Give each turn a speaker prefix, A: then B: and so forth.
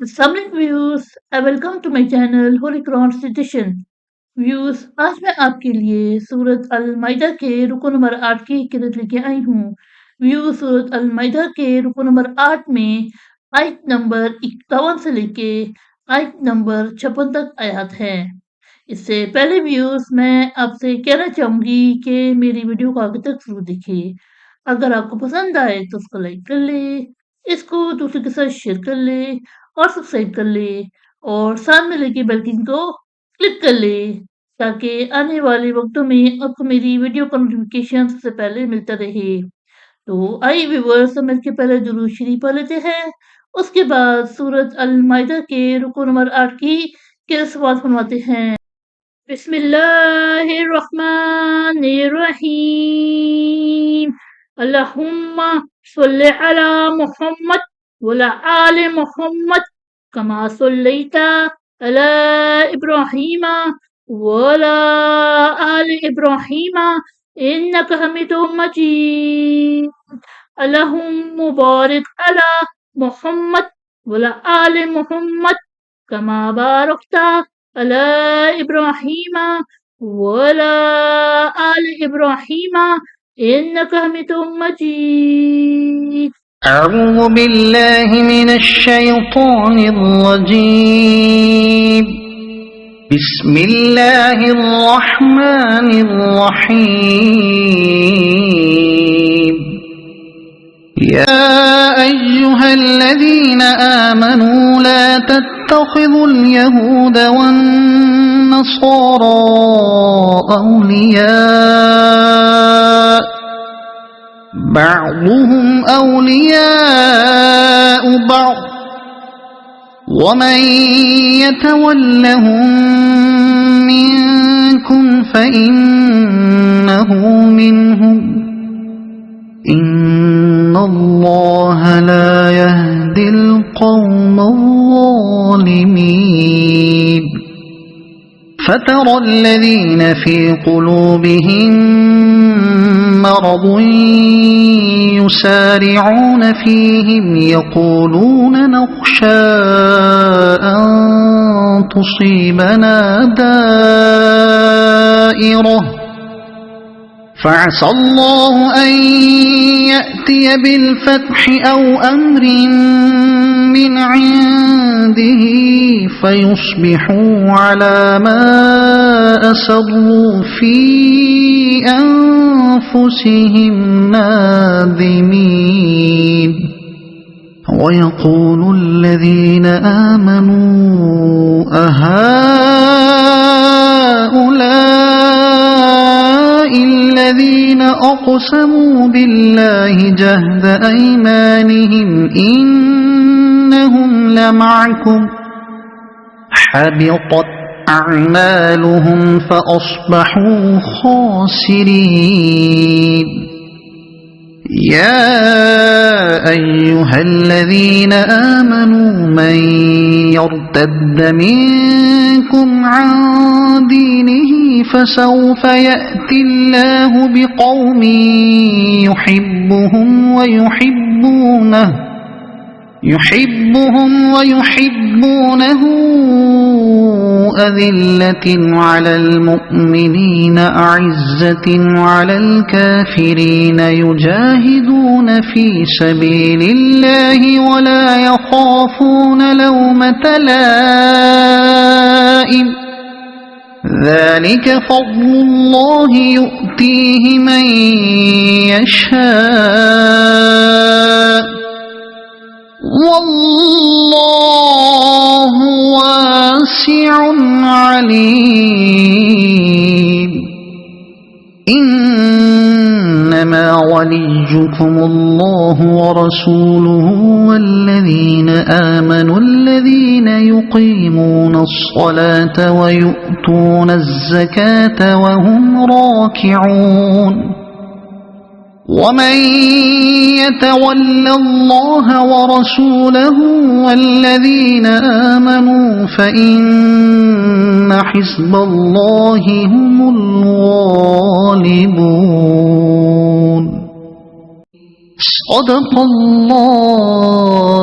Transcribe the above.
A: Assalamualaikum viewers I welcome to my channel holy Quran citation viewers. आज मैं आपके लिए सूरत अल माइदा के रुको नंबर 8 की किरत लेके आई हूँ। व्यूअर्स, सूरत अल माइदा के रुको नंबर 8 में आयत नंबर 51 से लेके आयत नंबर 56 तक आयात है। इससे पहले व्यूअर्स, मैं आपसे कहना चाहूंगी कि मेरी वीडियो को आगे तक जरूर देखिए। अगर आपको पसंद आए तो उसको लाइक कर ले, इसको दूसरे के साथ शेयर कर ले और सब्सक्राइब कर ले और सामने लगे बेल आइकन को क्लिक कर ले ताकि आने वाले वक्तों में आपको मेरी वीडियो का नोटिफिकेशन सबसे पहले मिलता रहे। तो आइए व्यूअर्स, हम इसके पहले दुरूद शरीफ पढ़ लेते हैं। उसके बाद सूरत अल माइदा के रुको नंबर 8 की समाअत फरमाते हैं। बिस्मिल्लाहिर्रहमानिर्रहीम। अल्लाहुम्मा सल्लि अला मुहम्मद वला आले मुहम्मद कमा सल्लैता अला इब्राहीमा वला आले इब्राहीमा इन्नका हमीदुम मजीद। अल्लाहुम्मा बारिक अला मुहम्मद वला आले मुहम्मद कमा बारकता अला इब्राहीमा वला आले इब्राहीमा इन्नका हमीदुम मजीद।
B: أعوذ بالله من الشيطان الرجيم. بسم الله الرحمن الرحيم. يا أيها الذين آمنوا لا تتخذوا اليهود والنصارى أولياء بعضهم أولياء بعض ومن يتولهم منكم فإنه منهم إن الله لا يهدي القوم الظالمين. فترى الذين في قلوبهم مرض يسارعون فيهم يقولون نخشى أن تصيبنا دائرة فعسى الله أن يأتي بالفتح أو أمر من عنده فيصبحوا على ما أسروا في أنفسهم نادمين. ويقول الذين آمنوا أهؤلاء الذين أقسموا بالله جهد أيمانهم إنهم لمعكم حبطت أعمالهم فأصبحوا خاسرين. يا أيها الذين آمنوا من يرتد منكم عن دينه فسوف يأتي الله بقوم يحبهم ويحبونه أذلة على المؤمنين أعزة على الكافرين يجاهدون في سبيل الله ولا يخافون لومة لائم. ذلك فضل الله يؤتيه من يشاء والله واسع عليم. إنما وليكم الله ورسوله والذين آمنوا الذين يقيمون الصلاة ويؤتون الزكاة وهم راكعون. ومن يتول الله ورسوله والذين آمنوا فإن حزب الله هم الغالبون. صدق الله